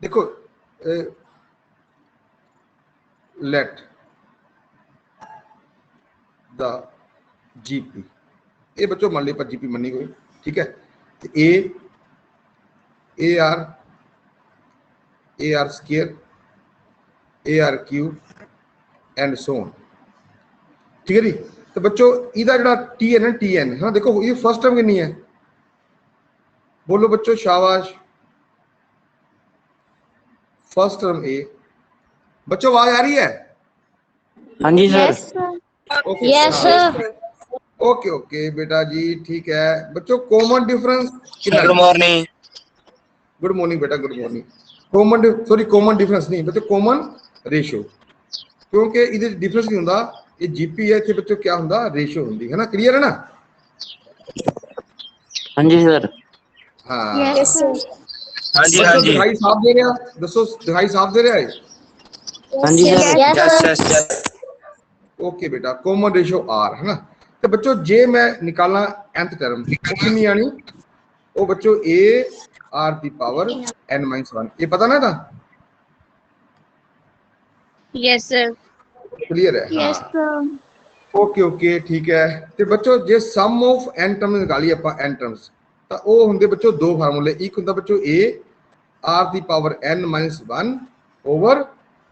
देखो let the GP, ये बच्चों मान लिया पर जीपी मनी कोई, ठीक है। तो A R square A R cube and so on, ठीक है जी। तो बच्चों इधर जड़ा टी है ना टी एन, हाँ देखो ये फर्स्ट टर्म कितनी है, बोलो बच्चों शाबाश। फर्स्ट टर्म ए, बच्चों आवाज आ रही है? हाँ जी sir. Okay yes sir. Okay okay बेटा जी, ठीक है बच्चों। Common difference, good morning. Good morning बेटा, good morning. Common sorry common difference नहीं बच्चों, कॉमन रेशियो, क्योंकि इधर डिफरेंस नहीं होता, ये जीपी है, इतने बच्चों क्या होता रेशियो होती है ना, क्लियर है ना? हाँ जी सर। हाँ यस सर। हाँ जी बच्चों दिखाई साफ दे रहा है, दसो दिखाई साफ दे रहा है? हाँ जी सर। Yes sir. ओके बेटा, कॉमन रेशियो आर है ना। तो बच्चों जे मैं निकालना nth टर्म, वो कितनी आनी? वो बच्चों A R the power n - 1, ये पता ना था? Yes sir. क्लियर है? यस हाँ सर। ओके ओके ठीक है। तो बच्चों जे सम ऑफ n टर्म्स निकाली ਆਪਾਂ n टर्म्स, ਤਾਂ ਉਹ ਹੁੰਦੇ ਬੱਚੋ ਦੋ ਫਾਰਮੂਲੇ। ਇੱਕ ਹੁੰਦਾ ਬੱਚੋ a r the power n - 1 over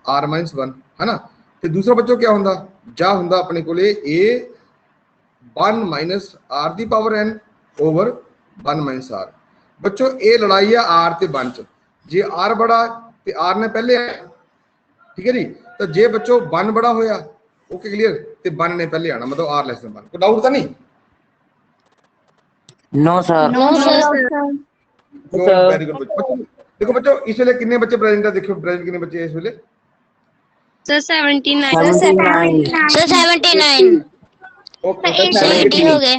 r - 1 ਹੈ ਨਾ, ਤੇ ਦੂਸਰਾ ਬੱਚੋ ਕੀ ਹੁੰਦਾ, ਜਾਂ ਹੁੰਦਾ ਆਪਣੇ ਕੋਲੇ a 1 - r the power n over 1 - r। ਬੱਚੋ ਇਹ ਲੜਾਈ ਆ r ਤੇ 1 ਚ, ਜੇ r ਬੜਾ ਤੇ r ਨੇ ਪਹਿਲੇ ਆਇਆ, ठीक है जी। तो जे बच्चों 1 बड़ा होया, ओके क्लियर, ते 1 ने पहले आना, मतलब r लेस देन 1। कोई डाउट था नहीं? No sir. No sir. Good, very good बच्चों। देखो बच्चों इस वेले कितने बच्चे प्रेजेंट है, देखो प्रेजेंट कितने बच्चे हैं इस वेले? सर 79। सर 79। ओके सर 80 हो गए।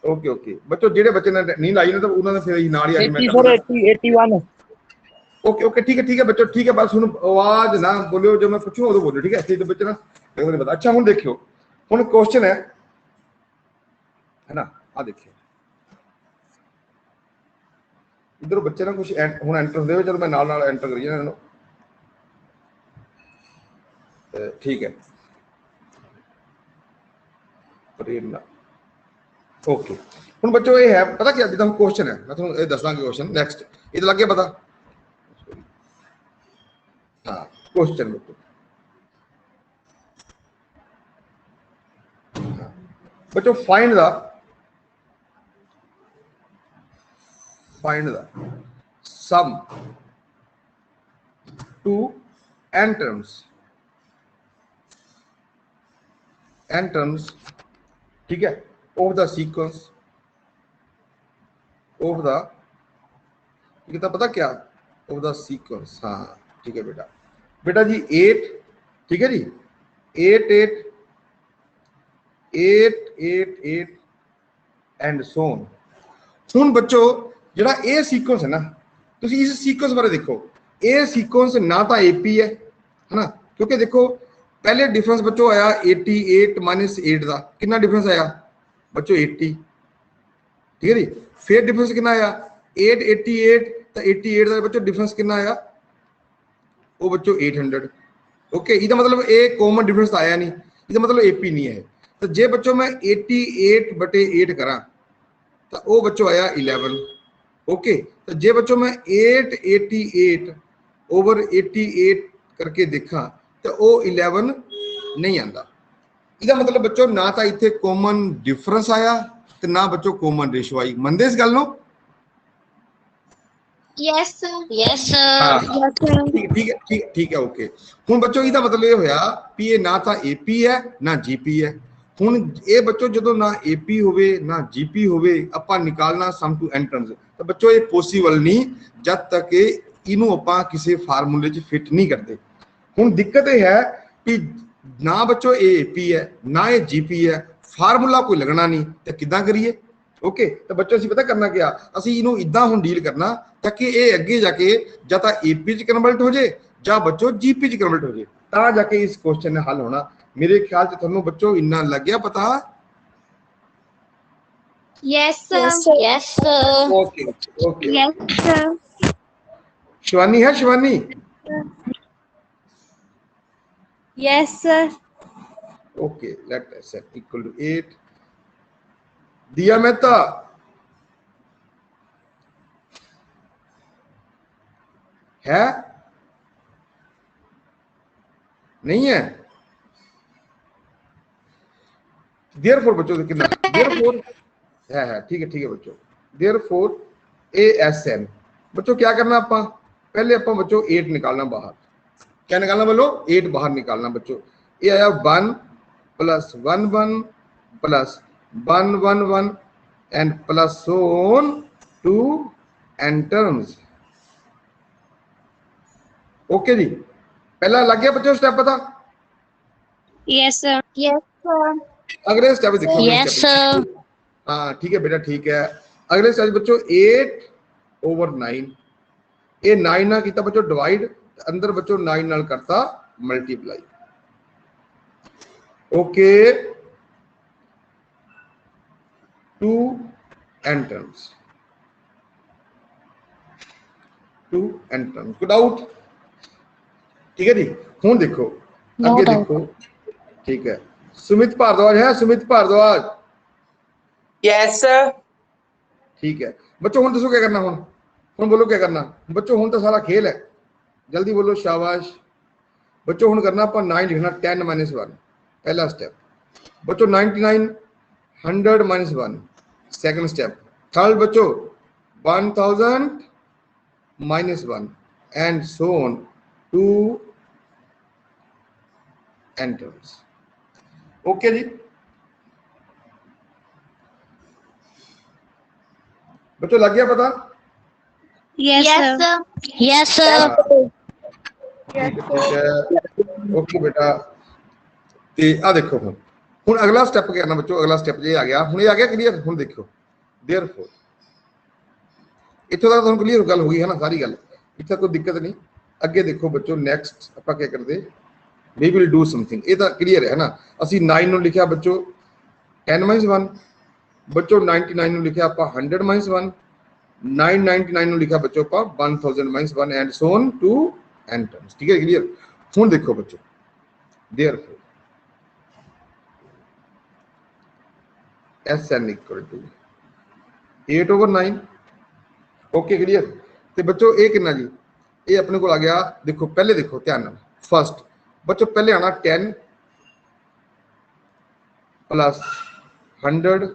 ओके ओके बच्चों, जेडे बच्चे ने नींद आई ना तो उन्होंने फिर नाल ही आज मैं 80 सर 80 81। ओके ओके ठीक है बच्चों, ठीक है। बस सुनो, आवाज ना बोलियो, जो मैं पूछूंगा उदो बोलियो, ठीक है? तो बच्चे ना नहीं पता। अच्छा हुन देखियो, हुन क्वेश्चन है ना, आ देखियो इधर बच्चे ना कुछ हुन एंटर होंदे, चलो मैं नाल नाल एंटर करिए ना इन्हां, ठीक है प्रेरणा। ओके हुन बच्चों ये है पता क्या, जिदा क्वेश्चन है मैं तुहानू ये दसदा क्वेश्चन नेक्स्ट, इधर लगे पता? हाँ क्वेश्चन बच्चों, बच्चों find the sum to n terms, ठीक है, of the sequence of the, कितना पता क्या, of the sequence, हाँ ठीक है बेटा। बेटा जी 8, ठीक है जी, 8 8 8 8 8 एंड सो ऑन। ਹੁਣ ਬੱਚੋ ਜਿਹੜਾ ਇਹ ਸੀਕੁਐਂਸ ਹੈ ਨਾ, ਤੁਸੀਂ ਇਸ ਸੀਕੁਐਂਸ ਬਾਰੇ ਦੇਖੋ, ਇਹ ਸੀਕੁਐਂਸ ਨਾ ਤਾਂ ਏਪੀ ਹੈ ਹਨਾ, ਕਿਉਂਕਿ ਦੇਖੋ ਪਹਿਲੇ ਡਿਫਰੈਂਸ ਬੱਚੋ ਆਇਆ 88 - 8 ਦਾ, ਕਿੰਨਾ ਡਿਫਰੈਂਸ ਆਇਆ ਬੱਚੋ 80, ਠੀਕ ਹੈ ਜੀ। ਫਿਰ ਡਿਫਰੈਂਸ ਕਿੰਨਾ ਆਇਆ 8 88, ਤਾਂ 88 ਦਾ ਬੱਚੋ ਡਿਫਰੈਂਸ ਕਿੰਨਾ ਆਇਆ, ਉਹ ਬੱਚੋ 800। ਓਕੇ, ਇਹਦਾ ਮਤਲਬ ਇਹ ਕਾਮਨ ਡਿਫਰੈਂਸ ਆਇਆ ਨਹੀਂ, ਇਹਦਾ ਮਤਲਬ ਏਪੀ ਨਹੀਂ ਹੈ। ਤਾਂ ਜੇ ਬੱਚੋ ਮੈਂ 88/8 ਕਰਾਂ तो वो बच्चों आया 11। ओके, तो जे बच्चों मैं 888/88 करके देखा तो वो 11 नहीं आता। इसका मतलब बच्चों ना तो इतने कॉमन डिफरेंस आया तो ना बच्चों कॉमन रेशो आई। मनदे इस गल नूं? Yes sir. Yes sir. ठीक है ओके। हुण बच्चों इसका मतलब ये होया भी ये ना तो एपी है ना जीपी है। ਹੁਣ ਇਹ ਬੱਚੋ ਜਦੋਂ ਨਾ ਏਪੀ ਹੋਵੇ ਨਾ ਜੀਪੀ ਹੋਵੇ, ਆਪਾਂ ਨਿਕਾਲਣਾ ਸਮ ਟੂ n ਟਰਮਸ, ਤਾਂ ਬੱਚੋ ਇਹ ਪੋਸੀਬਲ ਨਹੀਂ ਜਦ ਤੱਕ ਇਹਨੂੰ ਆਪਾਂ ਕਿਸੇ ਫਾਰਮੂਲੇ 'ਚ ਫਿੱਟ ਨਹੀਂ ਕਰਦੇ। ਹੁਣ ਦਿੱਕਤ ਇਹ ਹੈ ਕਿ ਨਾ ਬੱਚੋ ਇਹ ਏਪੀ ਹੈ ਨਾ ਇਹ ਜੀਪੀ ਹੈ, ਫਾਰਮੂਲਾ ਕੋਈ ਲੱਗਣਾ ਨਹੀਂ, ਤਾਂ ਕਿੱਦਾਂ ਕਰੀਏ? ਓਕੇ, ਤਾਂ ਬੱਚੋ ਅਸੀਂ ਪਤਾ ਕਰਨਾ ਕਿਆ, ਅਸੀਂ ਇਹਨੂੰ ਇਦਾਂ ਹੁਣ ਡੀਲ ਕਰਨਾ ਤਾਂ ਕਿ ਇਹ ਅੱਗੇ ਜਾ ਕੇ ਜਾਂ ਤਾਂ ਏਪੀ 'ਚ ਕਨਵਰਟ ਹੋ ਜੇ ਜਾਂ ਬੱਚੋ ਜੀਪੀ 'ਚ ਕਨਵਰਟ ਹੋ ਜੇ, ਤਾਂ ਜਾ ਕੇ ਇਸ ਕੁਐਸਚਨ ਨੇ ਹੱਲ ਹੋਣਾ। मेरे ख्याल से थोनों बच्चों इन्ना लग गया पता? Yes sir. Yes sir. Okay okay yes sir. Shivani है, Shivani? Yes, sir. Okay, let S equal to 8। Diya Mehta, है नहीं है? देयरफॉर बच्चों कितना, देयरफॉर है, ठीक है बच्चों। देयरफॉर ASN बच्चों क्या करना आपा, पहले आपा बच्चों 8 निकालना बाहर। क्या निकालना बोलो? 8 बाहर निकालना बच्चों। ये आया 1 plus 1 1 plus 1 1 1 and plus on 2 and terms. Okay जी, पहला लग गया बच्चों स्टेप पता? Yes, sir. Yes, sir. अगले स्टेप देखो। Yes, sir. हाँ ठीक है बेटा, ठीक है। अगले स्टेप बच्चों 8/9। ये 9 ना किया बच्चों डिवाइड, अंदर बच्चों 9 नाल करता multiply. Okay, 2 and terms, 2 and terms. Good out, ठीक है जी। हुन देखो अगे देखो, ठीक है। सुमित भारद्वाज है, सुमित भारद्वाज? Yes sir. ठीक है बच्चों, हुन दसो क्या करना, हुन बोलो क्या करना बच्चों, हुन तो सारा खेल है, जल्दी बोलो शाबाश बच्चों। हुन करना अपन 9 लिखना, 10 - 1 पहला स्टेप बच्चों। 99 100 - 1 सेकंड स्टेप। थर्ड बच्चों 1000 - 1 and so on 2 and terms. Okay जी बच्चों, लग गया पता? Yes, sir. Yes, sir. ठीक है ओके बेटा। ते आ देखो हुन अगला स्टेप क्या करना बच्चों, अगला स्टेप ये आ गया, हुन ये आ गया क्लियर। हुन देखो देयरफॉर इत्थों तक तुहानू क्लियर गल हो गई है ना, सारी गल इत्थे कोई दिक्कत नहीं। अगे देखो बच्चों, नेक्स्ट आपां क्या करदे, वी विल डू समथिंग। ये तो क्लियर है ना, असी 9 नु लिखिया बच्चों 10 - 1 बच्चों, 99 नु लिखिया आपां 100 - 1, 999 नु लिखा बच्चों आपां 1000 - 1 and so on 2 and terms. ठीक है क्लियर। हुन देखो बच्चों therefore SN equal to 8/9। Okay clear. तो बच्चों ये कितना जी, ये अपने को आ गया। देखो पहले देखो ध्यान नाल, फर्स्ट बच्चों पहले आना 10 plus 100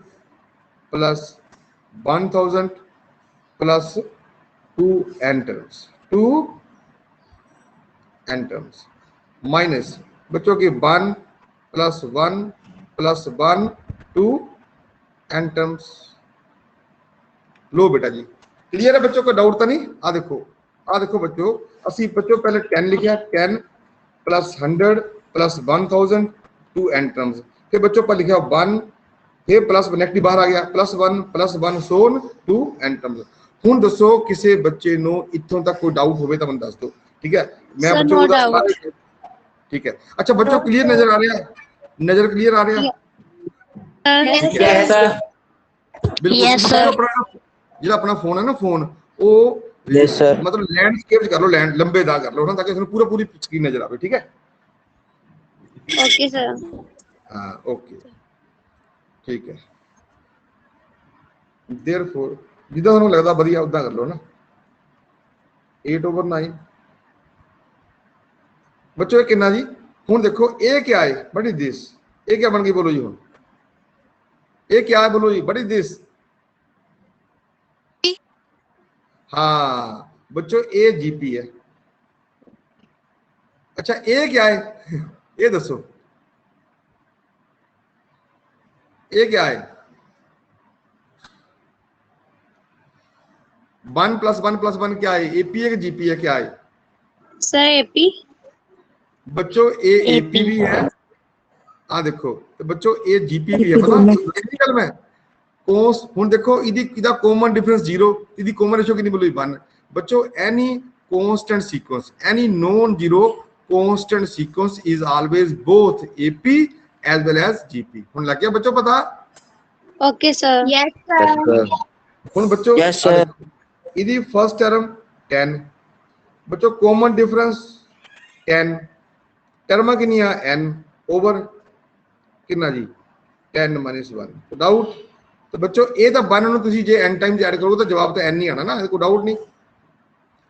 plus 1000 plus 2 and terms, 2 and terms minus बच्चों की 1 प्लस 1 प्लस 1 2 एंड टर्म्स। लो बेटा जी क्लियर है बच्चों, को डाउट तो नहीं? आ देखो बच्चों, असी बच्चों पहले 10 लिखा, 10 प्लस 100 प्लस 1000 2 एंड टर्म्स। फिर बच्चों पर लिखा 1, फिर प्लस नेगेटिव बाहर आ गया, प्लस 1 सोन 2 एंड टर्म्स। हुन दसो किसी बच्चे नो इत्थों तक कोई डाउट होवे तो मैं दस दो, ठीक है? मैं Sir, बच्चों no का doubt. ठीक है। अच्छा बच्चों क्लियर नजर आ रहा है? नजर क्लियर आ रहा है? Yes, yes sir. बिल्कुल। Yes, बच्चों sir. अपना ਜਿਹੜਾ ਆਪਣਾ ਫੋਨ ਹੈ ਨਾ, ਫੋਨ ਉਹ Yes, sir. मतलब लैंडस्केप कर लो, लैंड लंबे दा कर लो ना, ताकि पूरा पूरी स्क्रीन नजर आवे। ठीक है Okay, sir. हाँ ओके ठीक है। देयरफॉर जिदा ਤੁਹਾਨੂੰ लगता बढ़िया उदा कर लो ना, 8/9 बच्चों। ये कितना जी? हुन देखो ये क्या है, व्हाट इज दिस? ये क्या बन गई बोलो जी? हुन ये क्या है बोलो जी, व्हाट इज दिस? हाँ बच्चों ये जीपी है। अच्छा ये क्या है ये दसो, ये क्या है? 1 + 1 + 1 क्या है? एपी है कि जीपी है, क्या है Sir, AP. बच्चों? ये एपी भी है, आ देखो तो बच्चों ये जीपी भी है। पता इतनी गल में कोस हुन देखो इदा कॉमन डिफरेंस 0, इदी कॉमन रेशियो कितनी बोलो 1 बच्चों। Any constant sequence, any non zero constant sequence is always both AP as well as GP. हुन लग गया बच्चों पता? Okay, sir. Yes, Yes, sir. हुन बच्चों Yes, sir. इदी फर्स्ट टर्म 10, बच्चों कॉमन डिफरेंस 10 टर्म किनिया n ओवर कितना जी 10 माइनस 1 तो डाउट तो बच्चों ये तो 1 ਨੂੰ ਤੁਸੀਂ ਜੇ n ਟਾਈਮਸ ਐਡ ਕਰੋਗੇ ਤਾਂ ਜਵਾਬ ਤਾਂ n ਹੀ ਆਣਾ ਨਾ, ਕੋਈ ਡਾਊਟ ਨਹੀਂ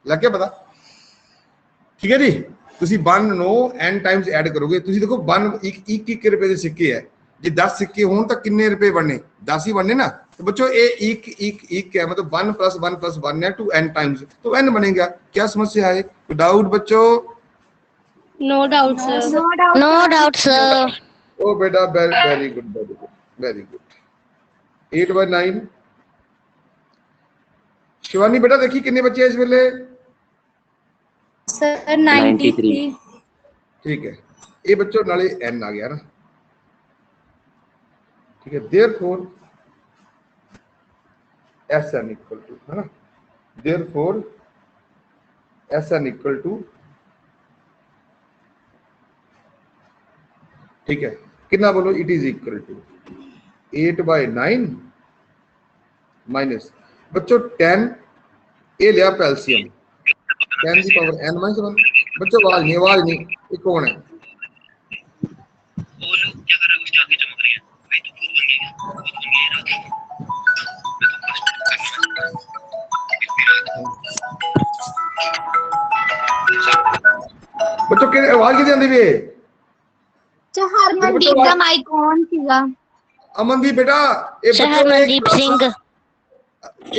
ਲੱਗ ਗਿਆ ਪਤਾ। ਠੀਕ ਹੈ ਜੀ, ਤੁਸੀਂ 1 ਨੂੰ n ਟਾਈਮਸ ਐਡ ਕਰੋਗੇ, ਤੁਸੀਂ ਦੇਖੋ 1 ਰੁਪਏ ਦੇ ਸਿੱਕੇ ਹੈ, ਜੇ 10 ਸਿੱਕੇ ਹੋਣ ਤਾਂ ਕਿੰਨੇ ਰੁਪਏ ਬਣਨੇ 10 ਹੀ ਬਣਨੇ ना। तो बच्चों ये एक है मतलब 1 + 1 है 2 n टाइम्स तो n बनेगा। क्या समस्या है, डाउट बच्चों? No doubt, sir. No doubt, sir. ओ बेटा very good very good very good. 8/9 Shivani बेटा देखी कितने बच्चे हैं इस वेले? Sir, 93. ठीक है, ये बच्चों नाले n आ गया ना। ठीक है, देयरफॉर Sn इक्वल टू है ना, देयरफॉर Sn इक्वल टू, ठीक है कितना बोलो, it is equal to 8/9 minus बच्चों 10 ये लिया कैल्शियम 10 की पावर n माइनस 1। बच्चों आवाज नहीं ये कौन है? वो लोग क्या कर रहे हैं, उसके आगे चमक रही है भाई, तो खुद बन गई है, खुद बन गई है रात। बच्चों कि आवाज कितनी आती भी है? हरमनदीप का माइक ऑन सीगा। अमनदीप बेटा ये बच्चों हरमनदीप सिंह।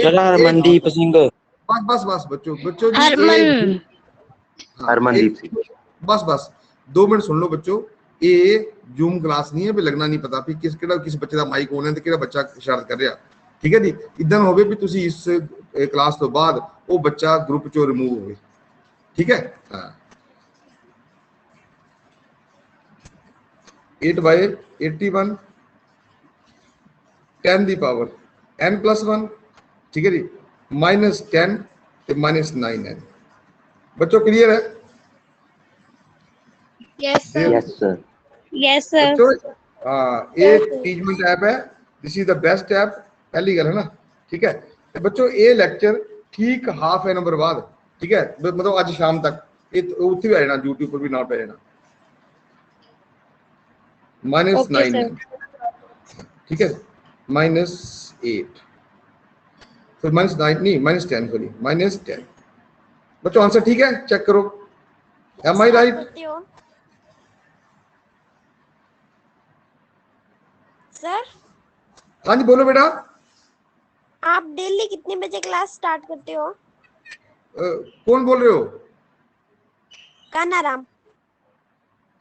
हरमनदीप सिंह। बस बस बस बच्चों बच्चों जी हरमन हरमनदीप सिंह। बस बस 2 मिनट सुन लो बच्चों, ये जूम क्लास नहीं है भी लगना नहीं पता भी किस बच्चे का माइक ऑन है ਤੇ ਕਿਹੜਾ ਬੱਚਾ ਇਸ਼ਾਰਾ ਕਰ ਰਿਹਾ। ਠੀਕ ਹੈ ਜੀ, ਇਦਾਂ ਹੋਵੇ ਵੀ ਤੁਸੀਂ ਇਸ ਕਲਾਸ ਤੋਂ ਬਾਅਦ ਉਹ ਬੱਚਾ ਗਰੁੱਪ ਚੋਂ ਰਿਮੂਵ ਹੋਵੇ। ਠੀਕ ਹੈ ਹਾਂ 8/81 10 ਦੀ ਪਾਵਰ n + 1 ठीक है जी -10 ਤੇ -9n। बच्चों क्लियर है? Yes, sir. Yes sir. Yes, sir. बच्चों ये टीचमेंट ऐप है, this is the best app, पहली गल है ना। ठीक है ते बच्चों ये लेक्चर ठीक हाफ एन आवर बाद, ठीक है मतलब आज शाम तक ये उत्थे भी आ जाना, यूट्यूब पर भी ना पै जाना Okay, sir. -9 ठीक है -8 फिर -9 नहीं -10 सॉरी -10। बच्चों आंसर ठीक है, चेक करो एम आई राइट? सर हाँ जी बोलो बेटा। आप डेली कितने बजे क्लास स्टार्ट करते हो? कौन बोल रहे हो? कानाराम।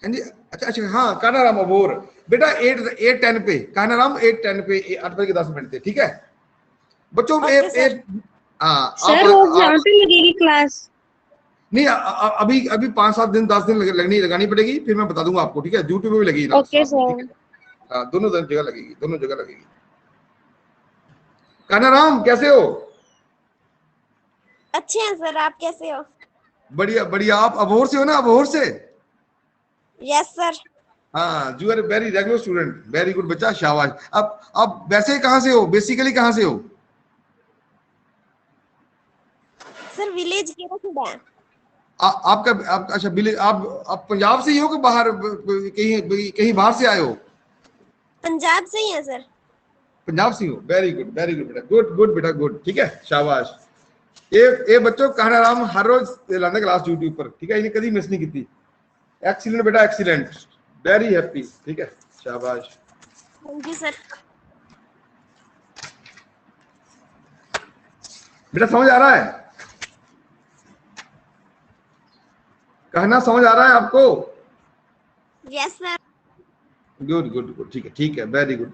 हाँ जी अच्छा अच्छा हाँ कानाराम अबोर बेटा 8:10 पे कानाराम 8:10 पे 8 बजे के 10 मिनट थे। ठीक है बच्चों Okay, sir. हाँ सर वो जहाँ पे लगेगी क्लास? नहीं अभी अभी 5-7 दिन 10 दिन लगानी पड़ेगी, फिर मैं बता दूंगा आपको। ठीक है यूट्यूब पे भी लगेगी ना। Okay, साथ में, sir. ठीक है हाँ दोनों जगह लगेगी, दोनों जगह लगेगी। कानाराम कैसे हो? अच्छे हैं सर, आप कैसे हो? बढ़िया बढ़िया। आप अबोहर से हो ना? अबोहर से? Yes sir. हाँ you are very regular student, very good बच्चा, शाबाश। अब वैसे कहाँ से हो, बेसिकली कहाँ से हो? सर विलेज केराखेड़ा है। आपका अच्छा विलेज, आप पंजाब से ही हो कि बाहर कहीं कहीं बाहर से आए हो? पंजाब से ही है सर। पंजाब से हो, वेरी गुड बेटा, गुड गुड बेटा गुड। ठीक है शाबाश। ये बच्चों कानाराम हर रोज लाने क्लास यूट्यूब पर। ठीक है इन्हें कभी मिस नहीं की। एक्सीलेंट बेटा एक्सीलेंट, वेरी हैप्पी। ठीक है शाबाश। Thank you sir. बेटा समझ आ रहा है? कहना समझ आ रहा है आपको? Yes sir. Good good good ठीक है वेरी गुड।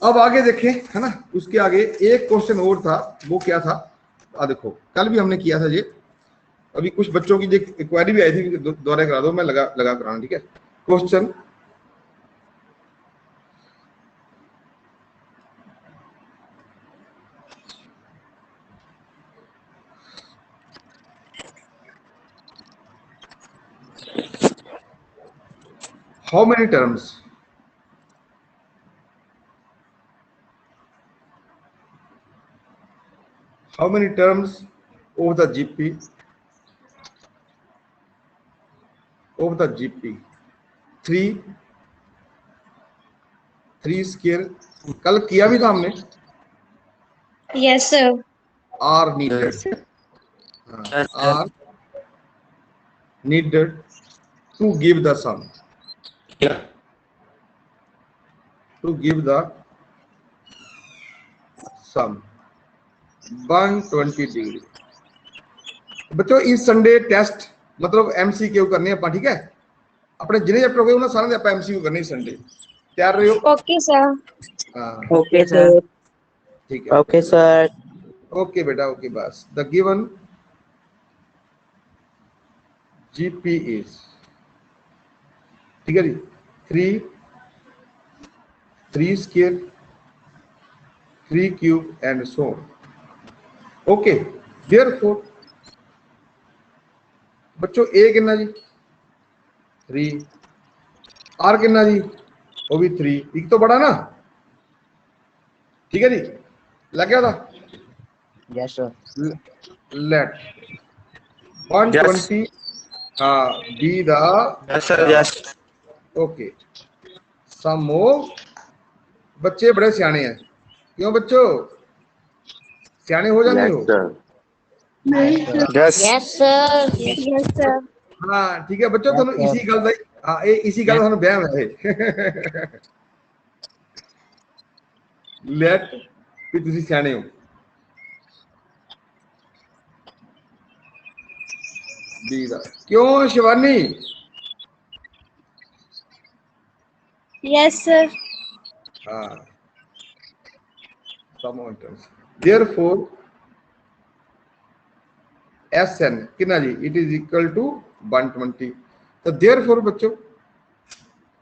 अब आगे देखें है ना, उसके आगे एक क्वेश्चन और था, वो क्या था देखो कल भी हमने किया था ये। अभी कुछ बच्चों की क्वेरी भी आई थी, दोबारा करा दो, मैं लगा कराना। ठीक है question how many terms of the GP of the GP 3 square कल किया भी था हमने Yes, sir. R needed Yes, sir. R needed to give the sum Yeah. to give the sum 120 degree. बच्चों इस संडे टेस्ट मतलब MCQ करने ਆਪਾਂ ठीक है अपने जिन्हें चैप्टर हो गए उन्हें सारे ਆਪਾਂ MCQ करने इस संडे तैयार रहे हो Okay, sir. हाँ Okay, sir. ठीक है Okay, sir. ओके बेटा ओके बस द गिवन GP इज ठीक है जी 3 square 3 cube and so okay therefore बच्चों ए कितना जी 3 आर कितना जी वो भी 3 एक तो बड़ा ना ठीक है जी लग गया था Yes, sir. Let 120 be the Yes, sir. Yes. Okay sum of बच्चे बड़े सियाने हैं क्यों बच्चों सियाने हो जाते हो Yes, sir. Yes, sir. Yes, sir. हाँ ठीक है बच्चों ਤੁਹਾਨੂੰ इसी गल ਦਾ हाँ ये इसी गल ਦਾ ਤੁਹਾਨੂੰ ਵਹਿਮ ਹੈ ਲੈਟ ਵੀ ਤੁਸੀਂ ਸਿਆਣੇ ਹੋ ਬੀ ਦਾ ਕਿਉਂ ਸ਼ਿਵਾਨੀ Yes, sir. हाँ sum of interns therefore SN कितना जी it is equal to 120 तो therefore बच्चों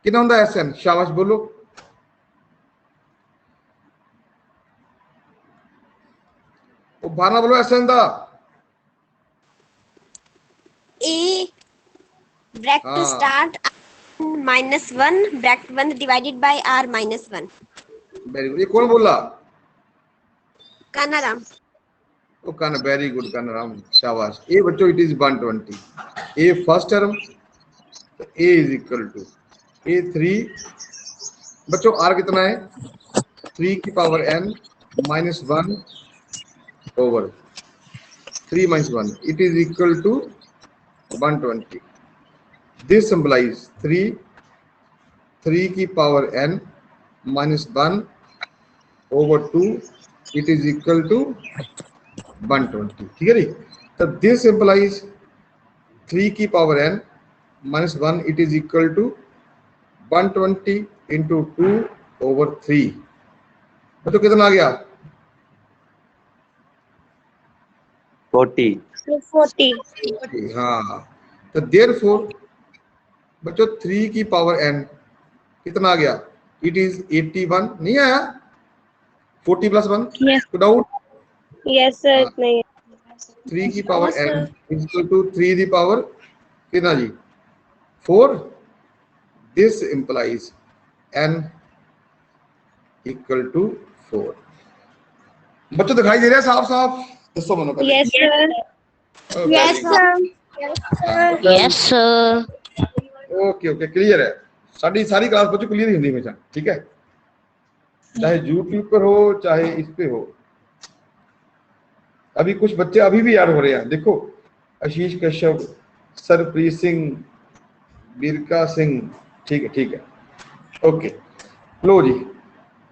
कितना होता है SN शाबाश बोलो वो बारह बोलो SN दा A bracket हाँ start -1 bracket 1 divided by R -1. Very good ये कौन बोला Kanaram. ओ कान वेरी गुड कान राम शाबाश ए बच्चों it is 120 A first term तो ए इज इक्वल टू ए 3 बच्चों आर कितना है 3 की power n -1 over 3 - 1 it is equal to 120 this implies 3 की power n -1 over 2 it is equal to 120 ठीक है जी तो दिस implies 3 की power n -1 it is equal to 120 into 2 over 3 तो कितना आ गया 40. 40. हाँ तो therefore बच्चों 3 की पावर n कितना आ गया इट इज 81 नहीं आया 40 + 1 Yes. तो डाउट Yes, sir. नहीं. 3 की power n is equal to 3 the power कितना जी 4 this implies n equal to 4 बच्चों दिखाई दे रहा है साफ साफ दसो मनो पहले Yes, sir. Oh, Yes, very good. sir. Yes, sir. Okay okay clear है सारी क्लास बच्चों क्लियर ही होती है हमेशा ठीक है चाहे YouTube पर हो चाहे इस पे हो अभी कुछ बच्चे अभी भी याद हो रहे हैं देखो आशीष कश्यप सरप्रीत सिंह बीरका सिंह ठीक है ओके लो जी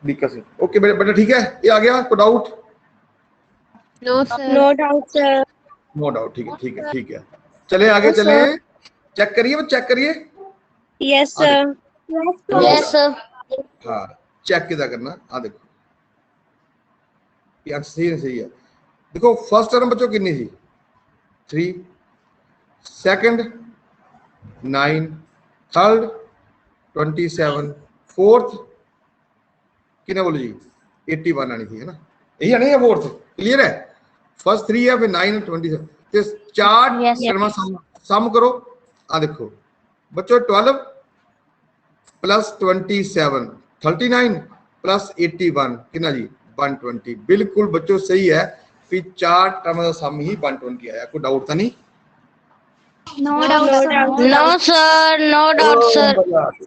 बीरका सिंह ओके बेटा ठीक है ये आ गया को doubt No, sir. No doubt, sir. No doubt ठीक है चले आगे चले चेक करिए Yes, sir. Yes, sir. हाँ चेक किधर करना देखो ये सही है देखो फर्स्ट टर्म बच्चों कितनी थी 3 सेकंड 9 थर्ड 27 फोर्थ कितने बोलो जी 81 आनी थी है ना यही है नहीं है फोर्थ क्लियर है फर्स्ट 3 है फिर 9 और 27 तो चार टर्म सम करो देखो बच्चों 12 + 27 39 + 81 कितना जी 120 बिल्कुल बच्चों सही है फिर चार टर्म का सम ही 120 आया कोई डाउट था नहीं No doubt, sir. No, sir. No doubt, sir. मजा आ गया।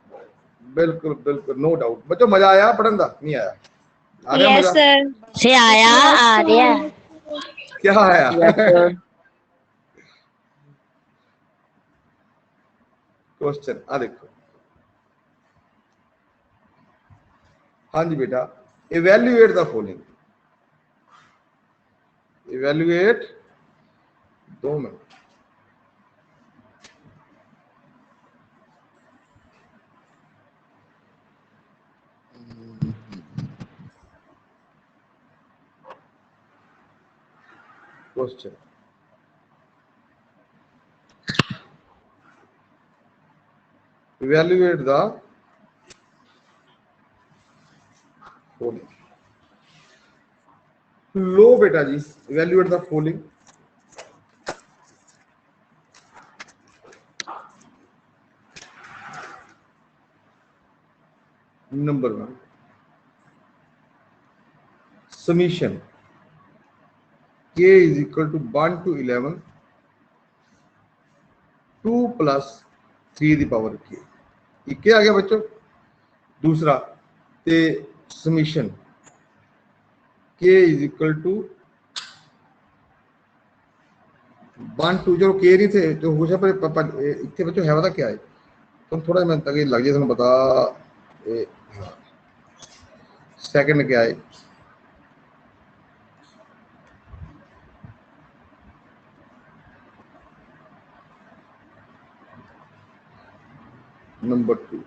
बिल्कुल बिल्कुल नो डाउट। बच्चों मजा आया पढ़न का? नहीं आया? आ गया Yes, मजा? sir. से आया आ रहा है। क्या आया? Yes, sir. क्वेश्चन आ देखो। हाँ जी बेटा, evaluate the following. Evaluate 2 minute. Question evaluate the following. लो बेटा जी, evaluate the following. Number 1, summation k is equal to 1 to 11 2 plus 3 the power k. ये क्या आ गया बच्चों? दूसरा ते summation k is equal to 1 2 जो k नहीं थे तो हो पर इतने बच्चों है, पता क्या है? तुम थोड़ा मैं तक लग जाए, तुम बता सेकंड क्या है? नंबर 2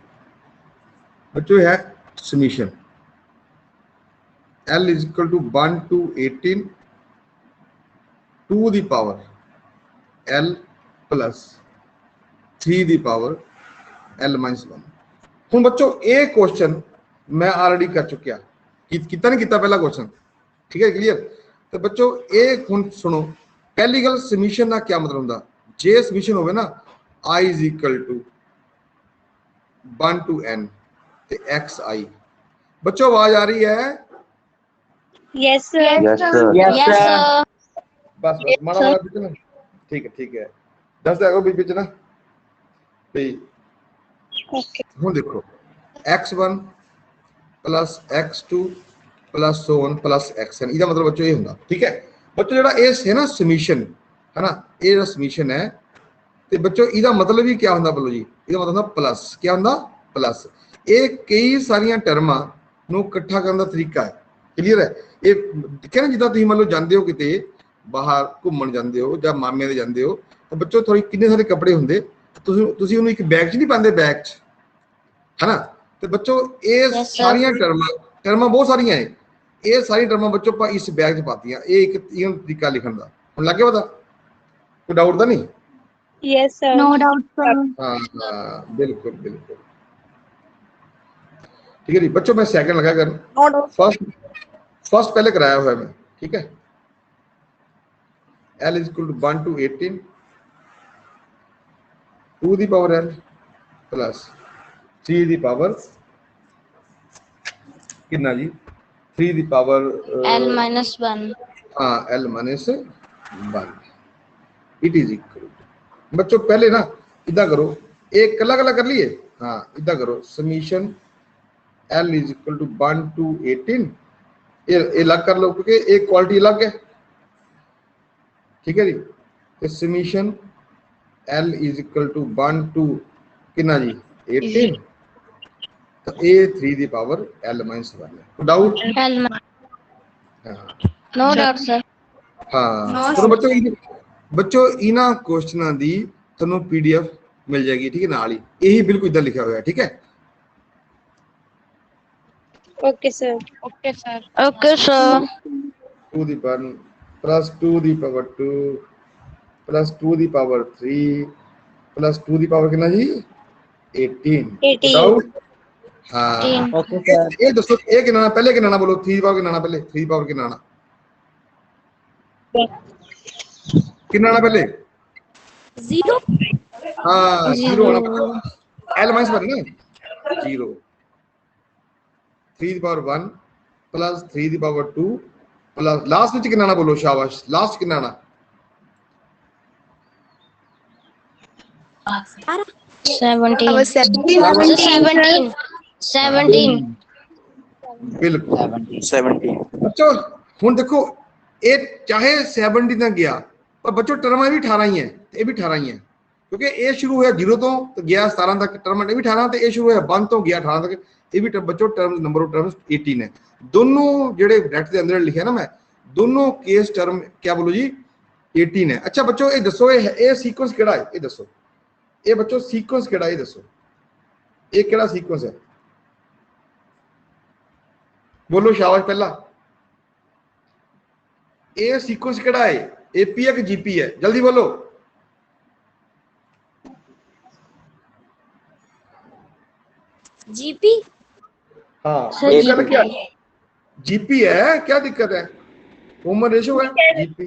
बच्चों है summation L is equal to 1 to 18 2 the power L plus 3 the power L minus 1। हूँ बच्चों ये क्वेश्चन मैं ऑलरेडी कर चुकिया, कितना नहीं किया पहला क्वेश्चन, ठीक है क्लियर? तो बच्चों ये हूँ सुनो, पहली गल समीशन का क्या मतलब होता? जे समीशन होवे ना I is equal to 1 to n ते xi। बच्चों आवाज आ रही है? Yes, sir. Yes, sir. Yes, Yes, sir. sir. बस बस माड़ा माड़ा बीच ना, ठीक है 10 देखो बीच बीच ना भाई। Okay. हूँ देखो x1 plus x2 plus so on plus xn, इसका मतलब बच्चों ये होगा, ठीक है बच्चों? जो ये है ना समीशन है ना, ये समीशन है तो बच्चों इसका मतलब ही क्या होता? बोलो जी, इसका मतलब होता प्लस। क्या होता? प्लस। ये कई सारिया टर्मां नूं इकट्ठा करने का तरीका है, क्लीयर है? ये कहना जिदा तुम मान लो जाते हो किते बाहर घूमन जाते हो या मामे दे जाते हो तो बच्चों थोड़ी किन्ने सारे कपड़े होंगे, तुसीं उन्हें एक बैग च नहीं पाते, बैग च है ना? तो बच्चों ये Yes, sir. सारिया टर्मां बहुत सारिया है, ये सारी टर्मां बच्चों पर इस बैग च पातियां। ये एक तरीका लिखण दा, हुण लग गया पता? कोई डाउट तो नहीं? Yes, sir. No doubt, sir. हाँ बिल्कुल बिल्कुल ठीक है जी बच्चों। मैं सेकंड लगा कर, फर्स्ट पहले कराया हुआ है मैं, ठीक है? L is equal to 1 to 18 2 the power L plus 3 the power कितना जी? 3 the power L minus 1. हाँ L minus 1 it is equal to। बच्चों पहले ना इधर करो, एक अलग अलग कर लिए, हाँ इधर करो summation L is equal to 1 to 18 ये अलग कर लो क्योंकि एक क्वालिटी अलग है, ठीक है जी? तो summation L is equal to 1 to कितना जी? 18 तो A 3 the power L minus 1 है। डाउट? L minus. हाँ No doubt, sir. हाँ तो बच्चों इन्हां क्वेश्चनां दी तुहानूं PDF मिल जाएगी, ठीक है? नाल ही यही बिल्कुल इधर लिखा हुआ है, ठीक है? Okay, sir. Okay, sir. Okay, sir. 2 the power plus 2 the power 2 plus 2 the power 3 plus 2 the power कितना जी? 18। 18. डाउट? हाँ 18. Okay, sir. ये दोस्तों ये कितना पहले कितना बोलो? 3 पावर कितना पहले? 3 पावर कितना कितना पहले? 0. हाँ 0 होना पड़ेगा। L माइनस 1 ना 0 3 the power 1 plus 3 the power 2 plus last में कितना बोलो? शाबाश, लास्ट कितना? 17. Our 17. 17. 17. बिल्कुल 17 बच्चों हुन देखो ये चाहे 70 तक गया पर बच्चों टर्म भी 18 ही है ये भी 18 ही है क्योंकि ये शुरू होया 0 तो गया 17 तक टर्म ये भी 18 ਤੇ ਇਹ ਸ਼ੁਰੂ ਹੋਇਆ 1 ਤੋਂ ਗਿਆ 18 तक ये भी बच्चों टर्म नंबर ऑफ टर्म्स 18 है दोनों जेडे ब्रैकेट के अंदर लिखा ना मैं दोनों केस टर्म क्या बोलो जी 18 है अच्छा बच्चों ये दसो ये सीक्वेंस केड़ा है ये दसो ये बच्चों सीक्वेंस केड़ा है ये दसो ये केड़ा सीक्वेंस है बोलो शाबाश पहला ये सीक्वेंस केड़ा है एपी है कि जीपी है जल्दी बोलो GP. हाँ सर, ये GP क्या जीपी है क्या दिक्कत है ह्यूमन रेशियो है जीपी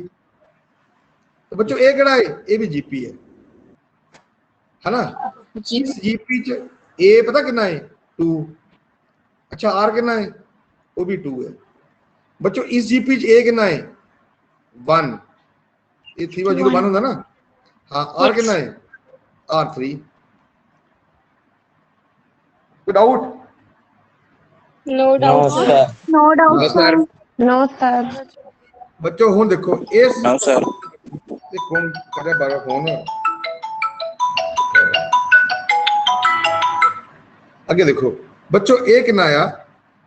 तो बच्चों ये केड़ा है ये भी जीपी है ना इस जीपी च ए पता कितना है 2 अच्छा आर कितना है वो भी 2 है बच्चों इस जीपी च ए कितना है 1 ये 3/0 1 होता ना हाँ आर कितना है R3 कोई doubt No doubt, sir. No doubt, sir. No, sir. बच्चों हुन देखो इस नो सर ये कौन कर रहा है बार फोन आगे देखो बच्चों ये कितना आया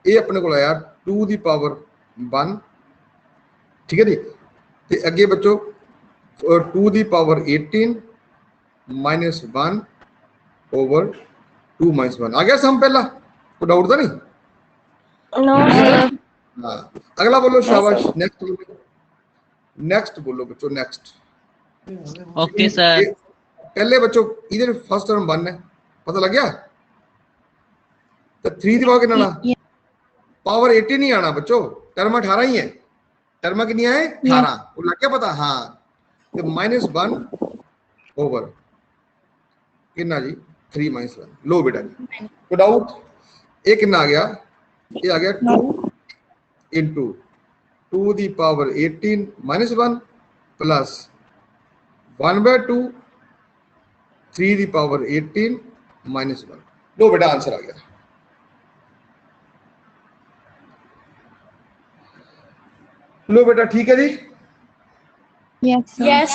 ये अपने को आया 2 दी पावर 1 ठीक है जी ते अगे बच्चों 2 the power 18 minus 1 over 2 minus 1 आ गया सम पहला कोई डाउट तो नहीं No, sir. हाँ अगला बोलो शाबाश नेक्स्ट बोलो बच्चों नेक्स्ट ओके सर पहले बच्चों इधर फर्स्ट टर्म 1 है पता लग गया तो 3 दी पावर कितना ना पावर 18 नहीं आना बच्चों टर्म 18 ही है टर्म कितनी है 18 वो लग गया पता हाँ तो -1 ओवर कितना जी 3 - 1 लो बेटा जी तो डाउट ये कितना आ गया ये आ गया 2 into 2 the power 18 -1 plus 1/2 3 the power 18 -1 लो बेटा आंसर आ गया लो बेटा ठीक है जी Yes, sir. Yes.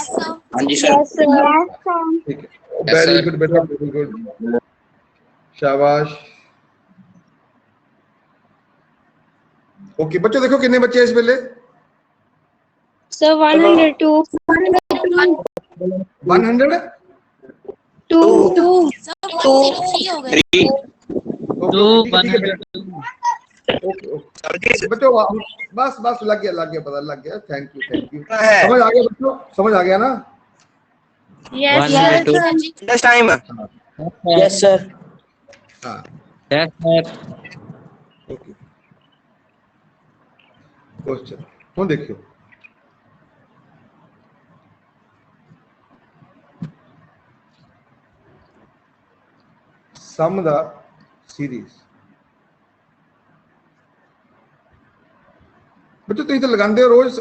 हाँ जी सर Yes, sir. ठीक है वेरी गुड बेटा वेरी गुड शाबाश ओके बच्चों देखो कितने बच्चे हैं इस वेले Sir, 102. 100 Two. टू 102 ओके बच्चों बस बस लग गया पता लग गया थैंक यू समझ आ गया बच्चों समझ आ गया ना Yes, 102 sir. Next time yes sir हाँ यस सर ओके क्वेश्चन ਹੁਣ देखियो सम द सीरीज बच्चों तुम तो लगाते हो रोज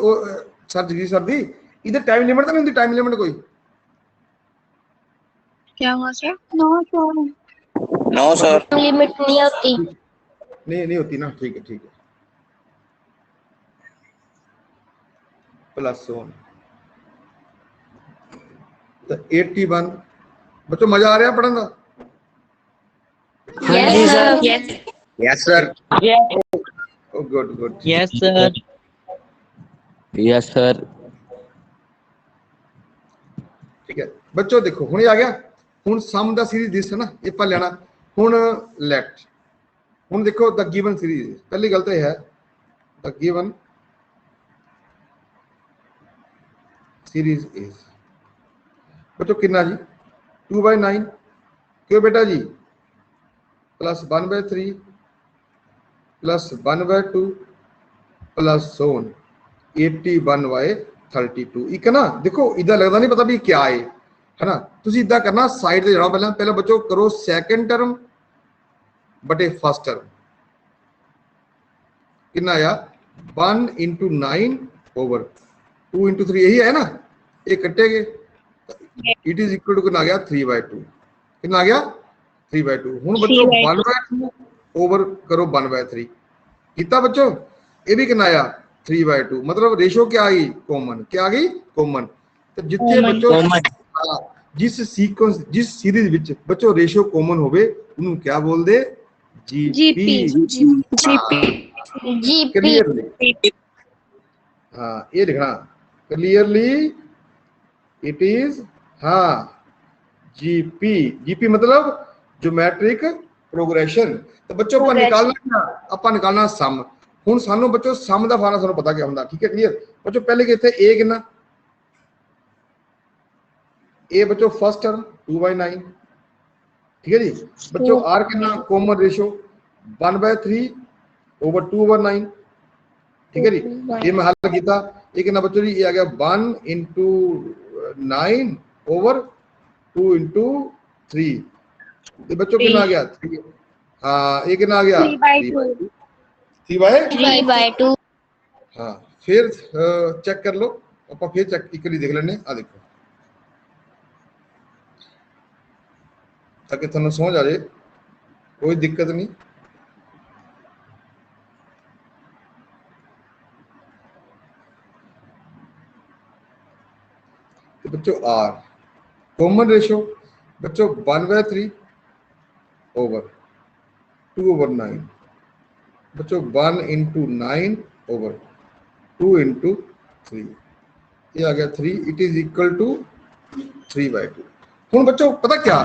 सर जी सर दी इधर टाइम लिमिट तो नहीं होती टाइम लिमिट कोई क्या हुआ sir? No, sir. No sir limit नहीं होती. नहीं होती ना ठीक है प्लस 1 तो 81 बच्चों मजा आ रहा है पढ़ने का Yes, sir. Yes. Yes sir good yes sir yes sir ठीक है बच्चों देखो हुणे आ गया हुण सम द सीरीज दिस है ना ये पर लेना हुण लेट हुण देखो द गिवन सीरीज पहली गल तो है द गिवन सीरीज इज बच्चों कितना जी 2/9 क्यों बेटा जी प्लस 1/3 प्लस 1/2 प्लस 81/32 एक ना देखो इधर लगता नहीं पता भी क्या है ना तुसी इदा करना साइड ते जाना पहले बच्चों करो सेकंड टर्म बटे फर्स्ट टर्म कितना आया 1 × 9 ओवर 2 × 3 यही है ना ये कटेगे इट इज इक्वल टू कितना आ गया 3/2 कितना आ गया 3/2 हुन बच्चों 1/2 ओवर करो 1/3 कितना बच्चों ये भी कितना आया 3/2 मतलब रेशो क्या आ गई कॉमन क्या आ गई कॉमन तो जितने बच्चों हाँ, जिस सीक्वेंस जिस सीरीज विच बच्चों रेशो कॉमन होवे उन्हें क्या बोल दे जीपी GP क्लियरली हाँ ये लिखना क्लियरली इट इज हाँ जीपी जीपी मतलब ज्योमेट्रिक प्रोग्रेशन तो बच्चों अपन निकालना सम हुन सानू बच्चों सम दा फार्मूला सानू पता क्या हुंदा ठीक है क्लियर बच्चों पहले कि इथे a कितना ए बच्चों फर्स्ट टर्म 2/9 ठीक है जी बच्चों r कितना कॉमन रेशियो 1/3 ओवर 2/9 ठीक है जी ये मैं हल किया ये कितना बच्चों जी ये आ गया 1 into 9 ओवर 2 into 3 ये बच्चों कितना आ गया 3 हाँ ये कितना आ गया 3/2 हाँ फिर चेक कर लो ਆਪਾਂ फिर चेक इक्वली देख लेने आ देखो ताकि ਤੁਹਾਨੂੰ समझ आ जाए कोई दिक्कत नहीं तो बच्चों r कॉमन रेशियो बच्चों 1/3 ओवर 2/9 बच्चों 1 into 9 ओवर 2 into 3 ये आ गया 3 इट इज इक्वल टू 3/2 हुन बच्चों पता क्या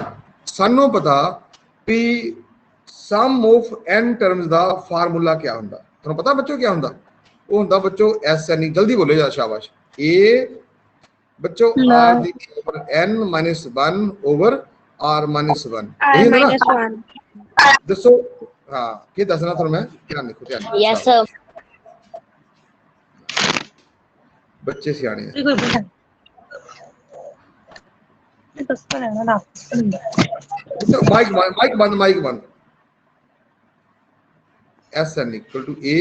सानू पता भी सम ऑफ n टर्म्स दा फार्मूला क्या हुंदा तुहानू पता बच्चों क्या हुंदा वो हुंदा बच्चों SN जल्दी बोलो जा शाबाश a बच्चों r दी power n minus 1 over r minus 1 यही है ना दसो हाँ क्या दसना था मैं ध्यान देखो ध्यान Yes sir बच्चे सियाने हैं माइक बंद S N equal to A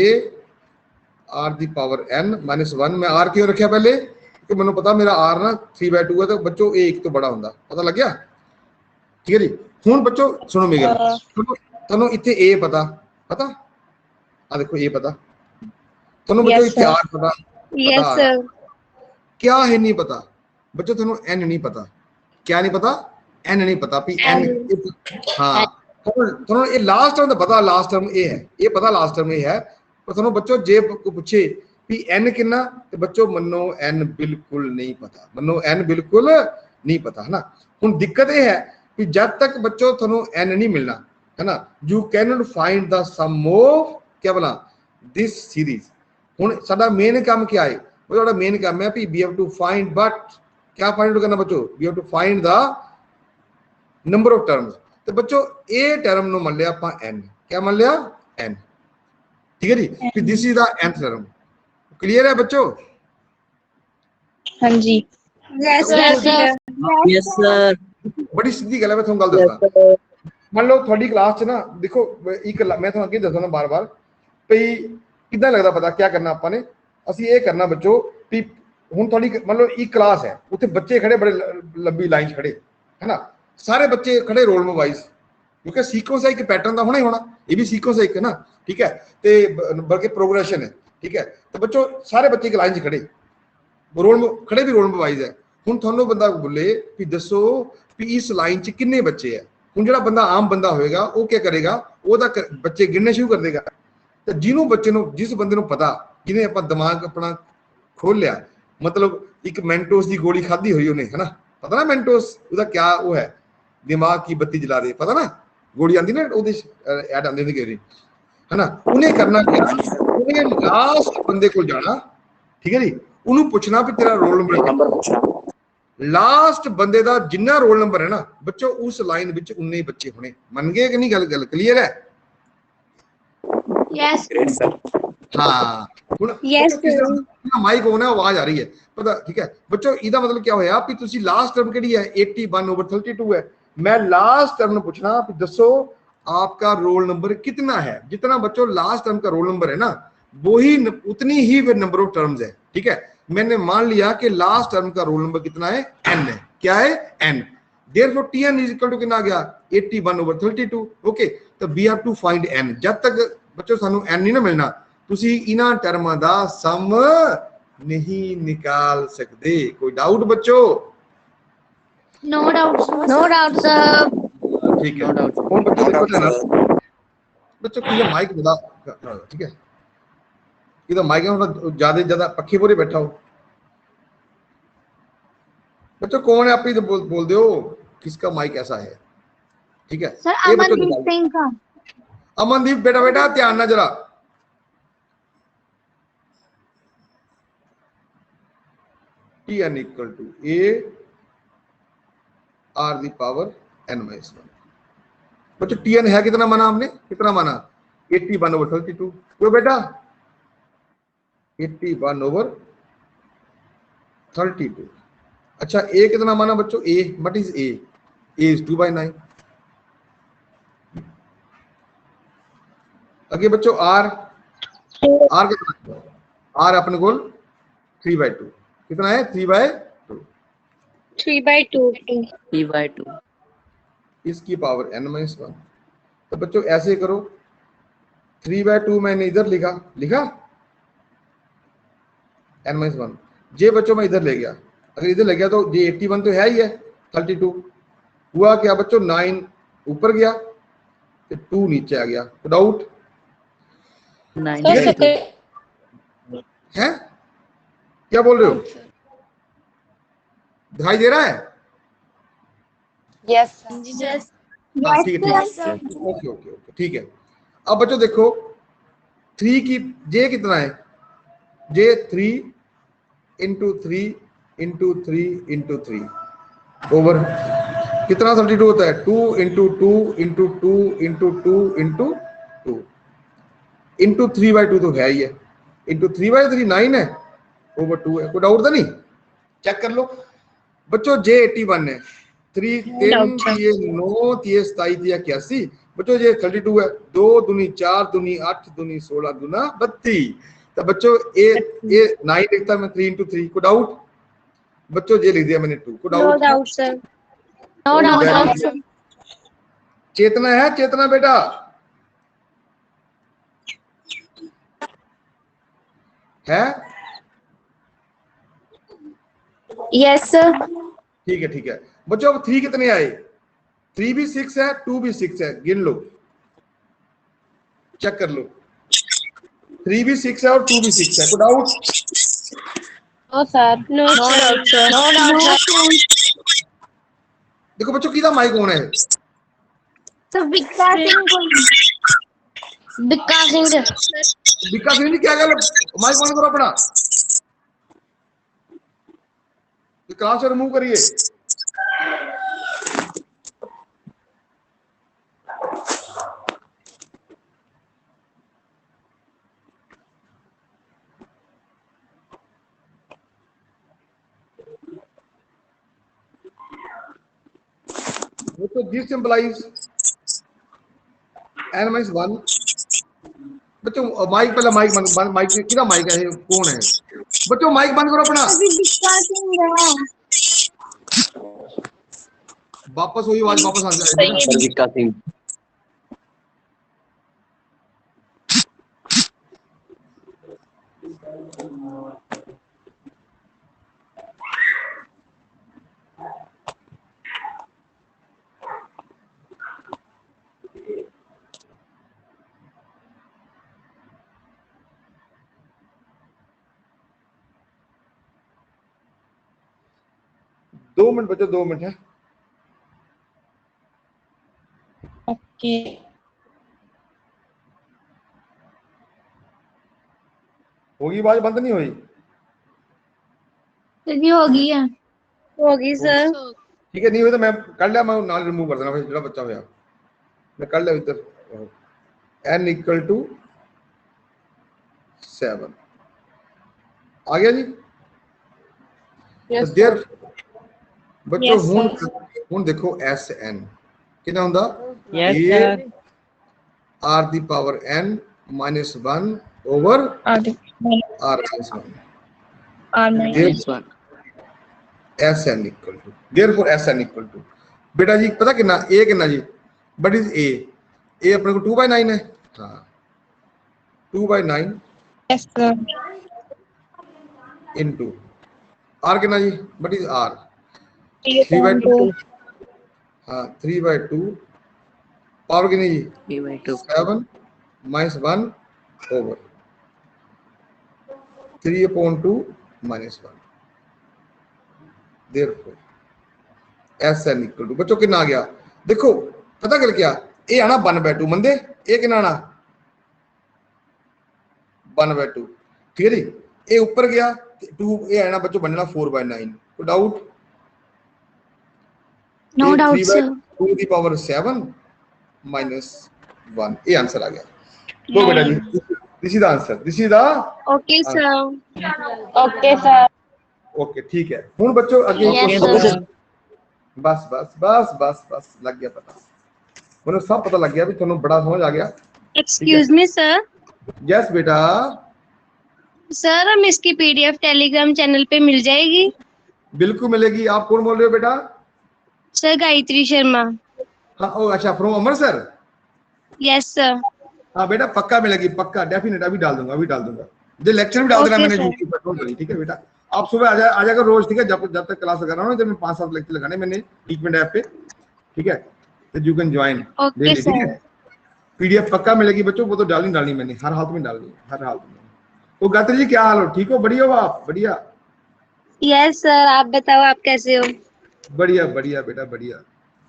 R the power n -1 मैं r क्यों रखा पहले क्योंकि मैंने पता मेरा r ना 3/2 है तो बच्चों a एक तो बड़ा होंदा पता लग गया ठीक है जी हुन बच्चों सुनो मेरी गल तनो इथे a पता पता आ देखो a पता तनो बच्चों इथे r पता Yes, sir. क्या है नहीं पता बच्चों तनो n नहीं पता क्या नहीं पता n नहीं पता पी n हाँ तनो ये लास्ट टर्म पता लास्ट टर्म a है ये पता लास्ट टर्म a है पर तनो बच्चों जे को पूछे पी n कितना तो बच्चों मनो n बिल्कुल नहीं पता मनो n बिल्कुल नहीं पता है ना हुन दिक्कत ये है कि जब तक बच्चों तनो n नहीं मिलना है ना you can not find the sum of क्या बोला दिस सीरीज हुन साडा मेन काम क्या है वो साडा मेन काम है we have to find but क्या फाइंड करना बच्चों we have to find the number of terms तो बच्चों ए टर्म नो मान लिया आपा n क्या मान लिया n ठीक है जी फिर this is the nth term clear है बच्चों हाँ जी Yes, sir. Yes, sir. बड़ी सीधी गल है मैं ਤੁਹਾਨੂੰ ਗੱਲ ਦੱਸਦਾ मान लो थोड़ी क्लास च ना देखो एक मैं ਤੁਹਾਨੂੰ ਅੱਗੇ ਦੱਸਣਾ ਬਾਰ-ਬਾਰ ਭਈ ਕਿੱਦਾਂ ਲੱਗਦਾ ਪਤਾ ਕੀ ਕਰਨਾ ਆਪਾਂ ਨੇ ਅਸੀਂ ਇਹ ਕਰਨਾ ਬੱਚੋ ਵੀ ਹੁਣ ਥੋੜੀ ਮੰਨ ਲਓ ਇੱਕ ਕਲਾਸ ਹੈ ਉੱਥੇ ਬੱਚੇ ਖੜੇ ਬੜੇ ਲੰਬੀ ਲਾਈਨ 'ਚ ਖੜੇ ਹੈ ਨਾ ਸਾਰੇ ਬੱਚੇ ਖੜੇ ਰੋਲ ਨੰਬਰ ਵਾਈਜ਼ ਕਿਉਂਕਿ ਸੀਕੁਐਂਸ ਹੈ ਇੱਕ ਪੈਟਰਨ ਦਾ ਹੋਣਾ ਹੀ ਹੋਣਾ ਇਹ ਵੀ ਸੀਕੁਐਂਸ ਹੈ ਇੱਕ ਨਾ ਠੀਕ ਹੈ ਤੇ ਬਲਕਿ ਪ੍ਰੋਗਰੈਸ਼ਨ ਹੈ ਠੀਕ ਹੈ ਤੇ ਬੱਚੋ ਸਾਰੇ ਬੱਚੇ ਇੱਕ ਲਾਈਨ 'ਚ ਖੜੇ ਰੋਲ ਖੜੇ ਵੀ ਰੋਲ ਨੰਬਰ ਵਾਈਜ਼ ਹੈ ਹੁਣ ਤੁਹਾਨੂੰ ਬੰਦਾ ਬੋਲੇ ਵੀ ਦੱਸੋ ਵੀ ਇਸ ਲਾਈਨ 'ਚ ਕਿੰਨੇ ਬੱਚੇ ਹੈ ਹੁਣ ਜਿਹੜਾ ਬੰਦਾ ਆਮ ਬੰਦਾ ਹੋਏਗਾ ਉਹ ਕੀ ਕਰੇਗਾ ਉਹਦਾ ਬੱਚੇ ਗਿਣਨੇ ਸ਼ੁਰੂ ਕਰ ਦੇਗਾ ਤੇ ਜਿਹਨੂੰ ਬੱਚੇ ਨੂੰ ਜਿਸ ਬੰਦੇ ਨੂੰ ਪਤਾ ਜਿਹਨੇ ਆਪਾਂ ਦਿਮਾਗ ਆਪਣਾ ਖੋਲ ਲਿਆ मतलब एक मेंटोस की गोली खाधी हुई उन्हें है ना पता ना मेंटोस उसका क्या वो है दिमाग की बत्ती जला दे पता ना गोली आती ना वो ऐड आती है ना उन्हें करना क्या उन्हें लास्ट बंदे को जाना ठीक है जी उन्हें पूछना भी तेरा रोल नंबर पूछना लास्ट बंदे का जिन्ना रोल नंबर है ना बच्चों उस लाइन विच उन्ने बच्चे होने मन गए कि नहीं गल क्लियर है Yes. ग्रेट सर हाँ Yes, sir. माइक ऑन है आवाज आ रही है पता ठीक है बच्चों इसका मतलब क्या होया कि तुसी लास्ट टर्म केड़ी है 81/32 है मैं लास्ट टर्म ने पूछना कि दसो आपका रोल नंबर कितना है जितना बच्चों लास्ट टर्म का रोल नंबर है ना वही उतनी ही फिर नंबर ऑफ टर्म्स है ठीक है मैंने मान लिया कि लास्ट टर्म का रोल नंबर कितना है n है क्या है n, therefore tn is equal to कितना आ गया 81/32। ओके, तो we have to find n। जब तक बच्चों सानू n नहीं ना मिलना तुसी इना टर्मां दा सम नहीं निकाल सकते। कोई डाउट बच्चों? No doubt, sir. No doubt, sir. ठीक है, हुन बच्चों देखो ध्यान बच्चों की माइक बड़ा ठीक है, इधर माइक में थोड़ा ज्यादा पक्के पूरे बैठा हो। बच्चों कौन है आप ही तो बोल दो किसका माइक ऐसा है, ठीक है। Sir, ये बच्चों Amandeep Singh का। अमनदीप बेटा बेटा ध्यान ना जरा, Tn equal to a r the power n minus 1। बच्चों Tn है कितना माना हमने, कितना माना 81/32। क्यों बेटा 81/32। अच्छा a कितना माना बच्चों, a what is a is 2/9। आगे बच्चों r कितना, r अपने को 3/2 कितना है 3/2 3/2 3/2 इसकी पावर n-1। तो बच्चों ऐसे करो 3/2 मैंने इधर लिखा n-1 जे बच्चों मैं इधर ले गया, अगर इधर ले गया तो ये 81 तो है ही है, 32 हुआ क्या बच्चों 9 ऊपर गया तो 2 नीचे आ गया। तो डाउट 9 है क्या बोल रहे हो, दिखाई दे रहा है? Yes, Yes. हाँ ठीक है ओके ओके ओके ठीक है। अब बच्चों देखो 3 की जे कितना है, जे 3 इंटू 3 इंटू 3 इंटू 3 ओवर कितना 32 होता है 2 into 2 into 2 into 2 into 2 into 3/2 तो है ही है, इंटू 3/3 9 है ओवर 2 है। कोई डाउट तो नहीं, चेक कर लो बच्चों। जे 81 है 3 3 ये 9 ये 27 ये 81 बच्चों, ये 32 है 2 दूनी 4 दूनी 8 दूनी 16 दूना 32। तो बच्चों ए 9 लिखता मैं 3 इंटू 3। को डाउट बच्चों, ये लिख दिया मैंने 2। को No doubt doubt, sir. no doubt, sir. चेतना है, चेतना बेटा है? Yes, sir. ठीक है बच्चों। अब 3 कितने आए, 3 भी 6 है 2 भी 6 है, गिन लो चेक कर लो 3 भी 6 है और 2 भी 6 है। को doubt? No, sir. No, doubt, sir. No doubt, sir. देखो बच्चों किधर माइक कौन है, So, Vikas Singh को। Vikas Singh। विकास सिंह जी क्या गल माइक ऑन करो अपना, क्लास से रिमूव करिए। तो दिस सिंबलाइज n-1। बच्चों माइक पहले माइक माइक किधर माइक है, कौन है बच्चों, माइक बंद करो अपना। अभी विकास सिंह है। वापस वही आवाज वापस आ जाएगी। विकास सिंह। दो मिनट बच्चों, 2 मिनट है। Okay. होगी आवाज, बंद नहीं हुई? दीदी होगी है। होगी sir. ठीक है, नहीं हुई तो मैं कर लिया, मैं नाल रिमूव कर देना भाई, जो बच्चा होया मैं कर लिया इधर। n इक्वल टू 7 आ गया जी। Yes, तो देयर बच्चों Yes, हुन देखो Sn कितना हुंदा, Yes, a sir. r the power n minus 1 over r minus 1। This one. Sn equal to, therefore Sn equal to, बेटा जी पता कितना a कितना जी, what is a अपने को 2/9 है, हाँ 2/9 Yes, sir. into r कितना जी, what is r 3/2, हाँ 3/2 पावर कितनी जी 3/2 7 minus 1 over 3/2 minus 1, therefore Sn equal to, बच्चों कितना आ गया देखो, पता कर क्या ये आना 1/2 मंदे, ये कितना आना 1/2, ठीक है जी, ये ऊपर गया 2, ये आना बच्चों बनना 4/9, तो डाउट No doubt, sir. 3/2 की पावर 7 minus 1, ये आंसर आ गया। दो बेटा जी, this is the answer, this is the Okay, sir. Okay, sir. Okay ठीक है। हुन बच्चों अगे Yes, क्वेश्चन, sir. बस बस बस बस बस लग गया पता, मुझे सब पता लग गया भी तुम बड़ा समझ आ गया। Excuse me, sir. यस बेटा, सर हम इसकी PDF टेलीग्राम चैनल पे मिल जाएगी? बिल्कुल मिलेगी। आप कौन बोल रहे हो बेटा? सर गायत्री शर्मा। हाँ ओ अच्छा, फ्रॉम अमृतसर। Yes sir. हाँ बेटा पक्का मिलेगी, पक्का डेफिनेट, अभी डाल दूंगा, अभी डाल दूंगा, जो लेक्चर भी डाल देना Okay, मैंने sir. यूट्यूब पर, डोंट वरी, ठीक है बेटा। आप सुबह आ जाएगा रोज, ठीक है, जब तक क्लास लगा रहा हूँ, जब मैं 5-7 लेक्चर लगाने मैंने टीचमेंट ऐप पे, ठीक है, तो you can join Okay, daily, ठीक sir. है। पीडीएफ पक्का मिलेगी बच्चों, वो तो डालनी मैंने, हर हालत में डालनी, हर हालत में। तो गायत्री जी क्या हाल हो, ठीक हो, बढ़िया हो आप? बढ़िया यस सर, आप बताओ आप कैसे हो? बढ़िया बढ़िया बेटा बढ़िया।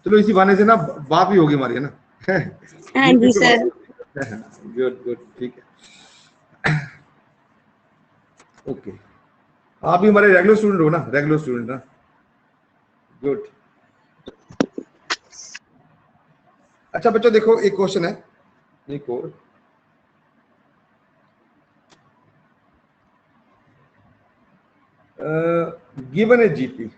चलो इसी बहाने से ना बात भी होगी हमारी, है ना। हाँ जी सर। गुड गुड, ठीक है, ओके। आप भी हमारे रेगुलर स्टूडेंट हो ना, रेगुलर स्टूडेंट ना, गुड। अच्छा बच्चों देखो, एक क्वेश्चन है, एक और, given A GP,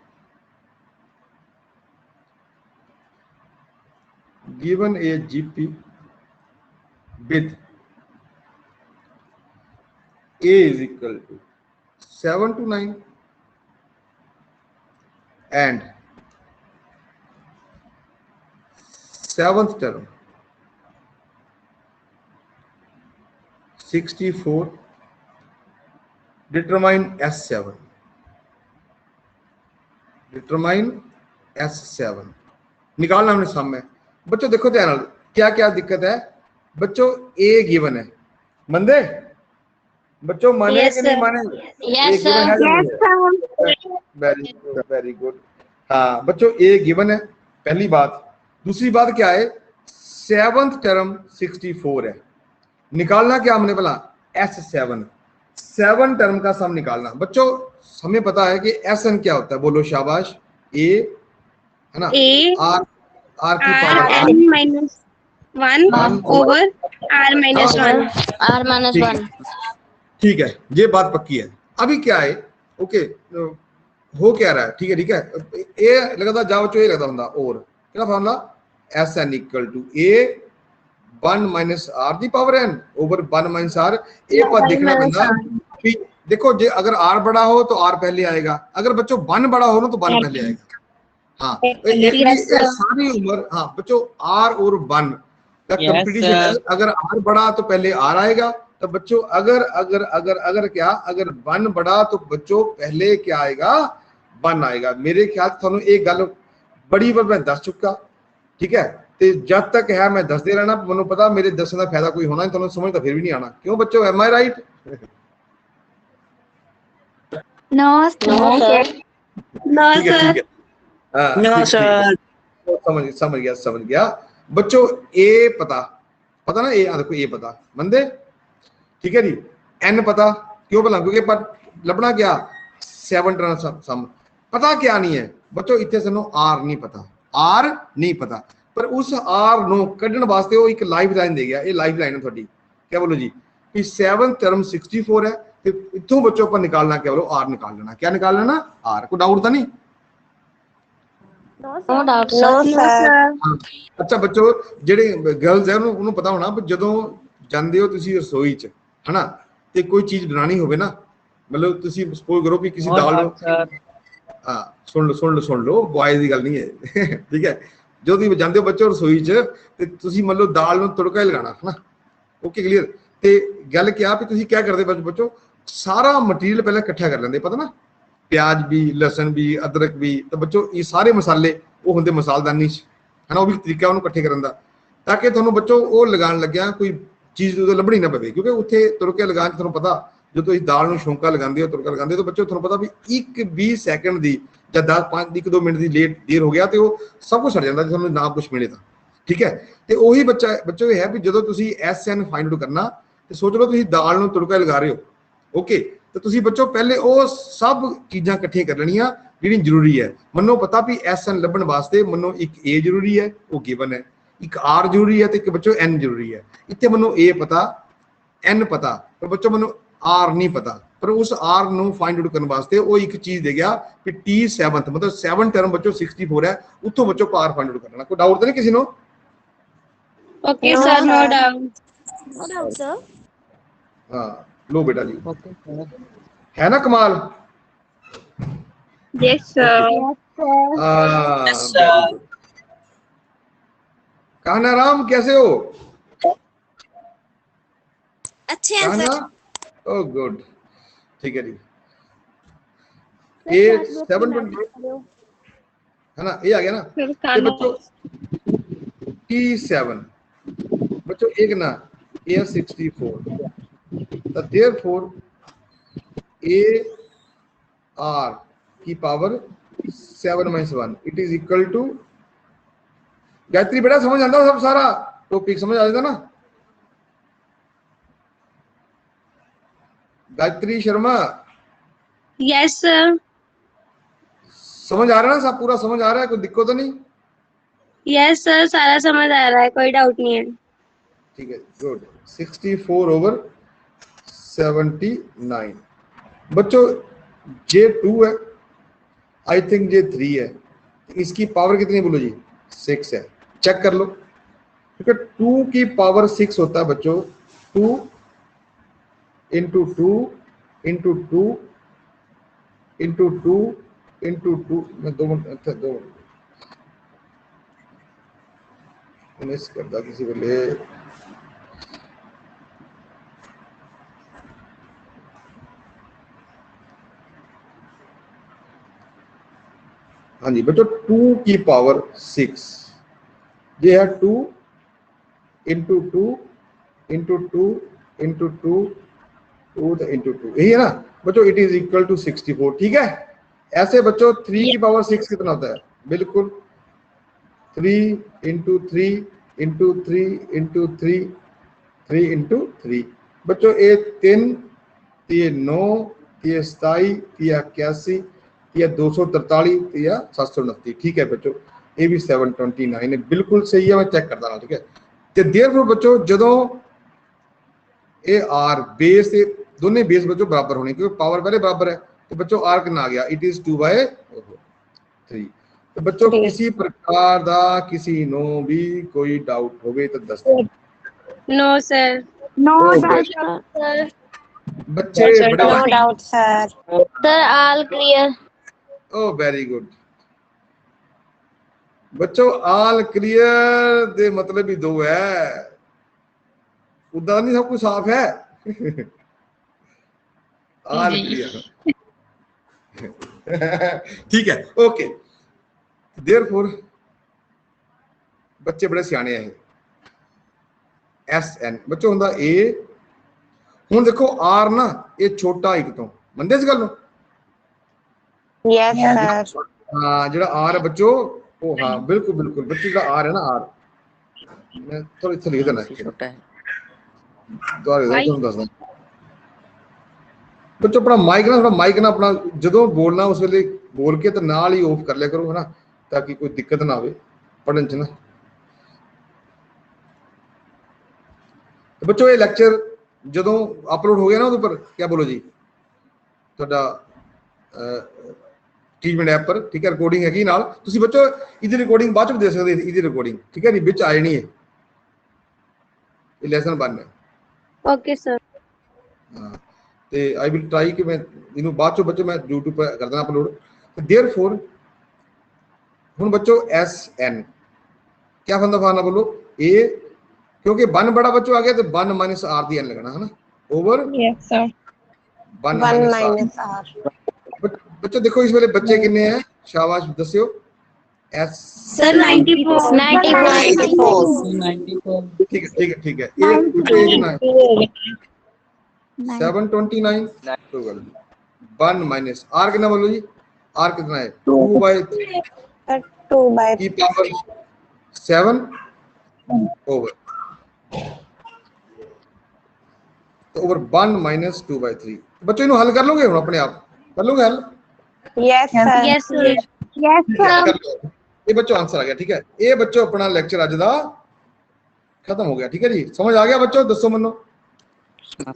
given a GP with A is equal to 7 to 9 and 7th term 64, determine S7, determine S7 निकालना हमने सम में। बच्चों देखो ध्यान नाल, क्या क्या दिक्कत है बच्चों, ए गिवन है, मंदे बच्चों, माने Yes, कि नहीं sir. माने? Yes, A given है कि नहीं है? Very good very good. हाँ बच्चों ए गिवन है, पहली बात। दूसरी बात क्या है, 7th टर्म 64 है, निकालना क्या हमने बोला S7, 7 टर्म का सम निकालना। बच्चों हमें पता है कि SN क्या होता है, बोलो शाबाश, ए है ना, A आर की power R n minus 1 over R minus 1। R minus ठीक 1. है, ठीक है, ये बात पक्की है। अभी क्या है, ओके हो क्या रहा है, ठीक है ठीक है, ए लगता जाओ चो, ए लगता होंदा और क्या formula, S N equal to A 1 minus R the power N over 1 minus R. ए पर देखना बंदा कि देखो जे अगर आर बड़ा हो तो आर पहले आएगा, अगर बच्चों 1 बड़ा हो ना तो 1 पहले आएगा। हाँ ये सारी उम्र, हाँ बच्चों आर और 1 का Yes, कंपटीशन है, sir. अगर आर बड़ा तो पहले आर आएगा, तो बच्चों अगर अगर अगर अगर क्या, अगर 1 बड़ा तो बच्चों पहले क्या आएगा, 1 आएगा। मेरे ख्याल थानू एक गल बड़ी बार मैं दस चुका, ठीक है, ते जब तक है मैं दसदे रहना, मैनू पता मेरे दसने का फायदा कोई होना नहीं, थानू समझ तो फिर भी नहीं आना, क्यों बच्चों, एम आई राइट? No, sir. No ठीक है sir। ठीक है, हाँ, नो ठीक- ठीक सर। है। समझ गया बच्चों। ए पता ना, ए देखो ए पता बंदे, ठीक है जी। एन पता क्यों बोला, क्योंकि पर लभना क्या 7 टर्म सम, पता क्या नहीं है बच्चों, इतने सनो आर नहीं पता, आर नहीं पता, पर उस आर नो कढ़न वास्ते वो एक लाइफ लाइन दे गया, ये लाइफ लाइन है थोड़ी, क्या बोलो जी, कि 7th टर्म 64 है, इतों बच्चों पर निकालना क्या, बोलो आर निकाल लेना, क्या निकाल लेना, आर। को डाउट था नहीं? No doubt, sir. No, sir. अच्छा बच्चों ਜਿਹੜੇ ਗਰਲਸ ਹੈ ਉਹਨੂੰ ਪਤਾ ਹੋਣਾ, ਜਦੋਂ ਜਾਂਦੇ ਹੋ ਤੁਸੀਂ ਰਸੋਈ 'ਚ ਹਨਾ, ਤੇ ਕੋਈ ਚੀਜ਼ ਬਣਾਣੀ ਹੋਵੇ ਨਾ, ਮਤਲਬ ਤੁਸੀਂ ਸਪੋਜ਼ ਕਰੋ ਕਿ ਕਿਸੇ No ਦਾਲ doubt, sir. ਹਾਂ ਸੁਣ ਲਓ ਬॉयਜ਼ ਦੀ ਗੱਲ ਨਹੀਂ ਹੈ ਠੀਕ ਹੈ। ਜਦੋਂ ਤੁਸੀਂ ਜਾਂਦੇ ਹੋ ਬੱਚੋ ਰਸੋਈ 'ਚ ਤੇ ਤੁਸੀਂ ਮੰਨ ਲਓ ਦਾਲ ਨੂੰ ਤੜਕਾ ਹੀ ਲਗਾਉਣਾ ਹੈ ਨਾ, ਓਕੇ ਕਲੀਅਰ। ਤੇ ਗੱਲ ਕਿਹਾ ਵੀ ਤੁਸੀਂ ਕੀ ਕਰਦੇ ਬੱਚੋ, ਸਾਰਾ ਮਟੀਰੀਅਲ ਪਹਿਲਾਂ ਇਕੱਠਾ ਕਰ ਲੈਂਦੇ, ਪਤਾ ਨਾ प्याज भी, लसन भी, अदरक भी, तो बच्चों ये सारे मसाले वो होंगे मसालदानी है ना, वो भी तरीका उन्होंने इकट्ठे करने का, ताकि तुहानू बच्चों वो लगान लग्या कोई चीज़ उदों लभनी ना पवे, क्योंकि उत्थे तुरके लगान तुहानू पता जो तुसीं दाल नूं छौंका लगांदे हो, तुरका लगांदे हो, तो बच्चों तुहानू पता भी 1-20 सैकंड दी जां 10-5-1-2 मिनट दी देर हो गया तो वो सब कुछ सड़ जाता जे तुहानू ना कुछ मिले तो, ठीक है। तो उही बच्चों ये है भी जो तुसीं SN फाइंड आउट करना तो सोच लो तुसीं दाल नूं तुरका लगा रहे हो, ओके, तो तुसी बच्चों पहले वो सब चीज़ां इकट्ठियां कर लेनियां जिहड़ी जरूरी है। मनो पता भी SN लभण वास्ते मनो एक A जरूरी है, वो गिवन है, एक R जरूरी है, तो एक बच्चों N जरूरी है। इत्थे मनो A पता, N पता, पर बच्चों मनो R नहीं पता, पर उस R नूं फाइंड आउट करने वास्ते वो एक चीज़ दे गया कि T7 मतलब 7 टर्म बच्चों 64 है, उत्थों बच्चों R फाइंड आउट करना। कोई डाउट तो नहीं किसी को? Okay, sir. No doubt. No doubt, sir. हाँ लो बेटा जी, Okay, sir. है ना कमाल? Yes, sir. Yes, sir. Kanharam कैसे हो? अच्छे हैं कान्हा, सर। ओ गुड, ठीक है जी। ए 720 है ना, ये आ गया ना। Sir, ये Kano. बच्चों T7 बच्चों एक ना A 64, तो therefore A R की power 7 - 1 it is equal to, Gayatri बेटा समझ आता सब सारा टॉपिक समझ आ जाता ना? Gayatri Sharma Yes, sir. समझ आ रहा है ना, सब पूरा समझ आ रहा है, कोई दिक्कत तो नहीं? Yes, sir. सारा समझ आ रहा है, कोई डाउट नहीं है। ठीक है, गुड। 64/79 बच्चों J2 है, आई थिंक J3 है, इसकी पावर कितनी बोलो जी? 6 है, चेक कर लो, क्योंकि 2 की पावर 6 होता है बच्चों, 2 × 2 × 2 × 2 × 2 मैं 2 मिस करता किसी को ले, हाँ जी बच्चों 2 की पावर 6 ये है 2 × 2 × 2 × 2 2 × 2, यही है ना बच्चों, इट इज इक्वल टू 64, ठीक है। ऐसे बच्चों 3 की पावर 6 कितना होता है? बिल्कुल 3 × 3 × 3 × 3 3 × 3 बच्चों, ये 3 ये 9 ये 27 ये 81 या 243 या 729, ठीक है बच्चों, ये भी 729 है, बिल्कुल सही है, मैं चेक करता रहा, ठीक है। तो देयरफॉर बच्चों जदों ये आर बेस दोनों बेस बच्चों बराबर होने, क्योंकि पावर पहले बराबर है, तो बच्चों आर कितना आ गया? It is 2/3। तो बच्चों किसी प्रकार का किसी नो भी कोई डाउट हो गए तो दस No, sir. No Oh, doubt, good. sir. बच्चे बड़े No doubt, sir. Sir, all clear. ओ वेरी गुड बच्चों, आल क्लियर दे मतलब ही 2 है, उदा नहीं सब कुछ साफ है आल क्लियर ठीक है, ओके। देयरफॉर बच्चे बड़े सियाने हैं। SN बच्चों हुंदा A, हुण देखो R ना ये छोटा एक तो मंदे इस गल नूं? Yes, sir. हाँ जो R है बच्चों वो, हाँ बिल्कुल बिल्कुल बच्चों जो R है ना, R मैं थोड़ा इत्थे लिख देना छोटा है। बच्चों अपना माइक ना, थोड़ा माइक ना अपना जो बोलना उस वेले बोल के तो नाल ही ऑफ कर लिया करो, है ना, ताकि कोई दिक्कत ना आवे पढ़न च ना। तो बच्चों ये लेक्चर जो अपलोड हो गया ना, उस पर क्या बोलो जी, थोड़ा टीचमेंट ऐप पर, ठीक है, रिकॉर्डिंग हैगी नाल, तुसी बच्चों इहदी रिकॉर्डिंग बाद च दे सकदे, इहदी रिकॉर्डिंग, ठीक है नहीं, विच आए नहीं है, ये लेसन 1 है। Okay, sir. हाँ, ते आई विल ट्राई कि मैं इनू बाद चो बच्चों मैं YouTube पर कर देना अपलोड। देयरफॉर हूँ बच्चों SN क्या फंदा फाना बोलो A क्योंकि 1 बड़ा बच्चों आ गया तो 1 माइनस R दी N लगना है ना over Yes, sir. 1 1 minus minus R. बच्चों देखो इस वेले बच्चे कितने हैं शाबाश दस्यो S Sir, 94. 94. 94. ठीक है ये कितना है 729 तो 1 माइनस R कितना बोलो जी R कितना है 2/3 2 by की पावर 7 ओवर तो ओवर 1 माइनस 2/3 बच्चों इन्हों हल कर लोगे हम अपने आप कर लोगे हल yes sir. Yes, sir. Yes, sir. कर लो ये बच्चों आंसर आ गया ठीक है ये बच्चों अपना लेक्चर अज दा खत्म हो गया ठीक है जी समझ आ गया बच्चों दसो मनो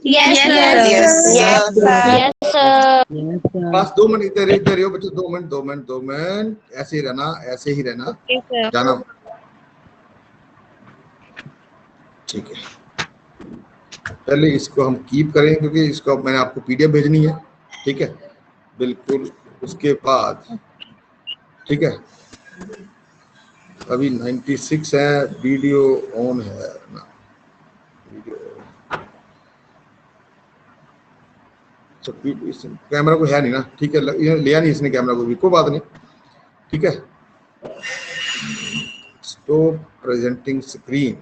Yes, sir. Yes sir. Yes, sir. Yes, sir. बस 2 मिनट इधर रहो बच्चों 2 मिनट ऐसे ही रहना Okay, sir. जाना ठीक है पहले इसको हम कीप करें क्योंकि इसको अब मैंने आपको PDF भेजनी है ठीक है बिल्कुल उसके बाद ठीक है अभी 96 है वीडियो ऑन है ना वीडियो कैमरा को है नहीं ना ठीक है लिया नहीं इसने कैमरा को भी कोई बात नहीं ठीक है स्टॉप प्रेजेंटिंग स्क्रीन